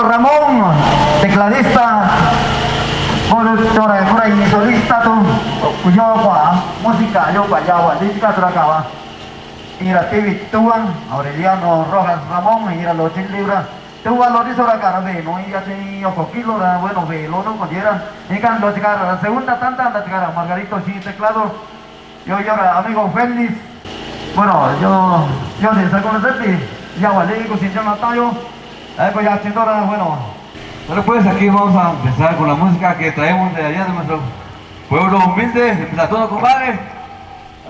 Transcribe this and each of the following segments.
Margarito Ramón, tecladista, por ahí solista, yo música, yo para allá, disca, tracaba. Y la TV Tuan, Aureliano Rojas Ramón, y los 100 libras. Tú a lo hizo la cara, no, y así, o poquito, bueno, velo, no, cualquiera. Y cuando llegaron la segunda tanta, la llegaron Margarito, sí, teclado. Yo ahora, amigo Félix. Bueno, yo desde conocerte, ya vale, sin yo no tallo. Pues ya, haciendo ahora, bueno. Bueno, pues aquí vamos a empezar con la música que traemos de allá de nuestro pueblo humilde, de Platono, compadre.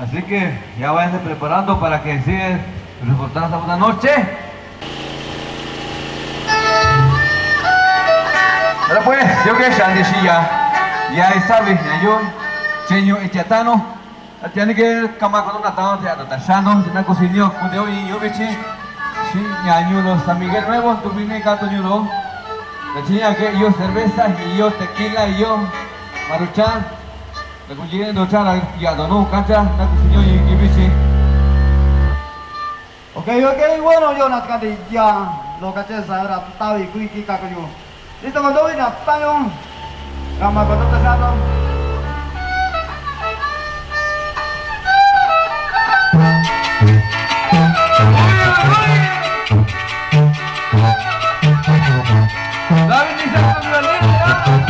Así que ya váyanse preparando para que siga disfrutando esta buena noche. Bueno pues, yo que Shandy ya sabe, yo, Cheño y Chatano, tiene que camar con una tanda de Atachano, de una cocinio, con de hoy yo veche, sí, ñañulo, San Miguel Nuevo, tu vine gato ñulo, la chiña que yo cerveza, y yo tequila, y yo maruchan, la cuchilla de ochar, ya dono, cancha, la cocinio y veche. Ok, bueno, yo ya, lo caché, ahora, tabi, kuiki, kakoyo. Listo, cuando voy a tayo, gama con todo pesado. La bendición de la violencia.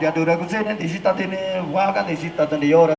dia dura kusene di città tiene waga di città tiene ora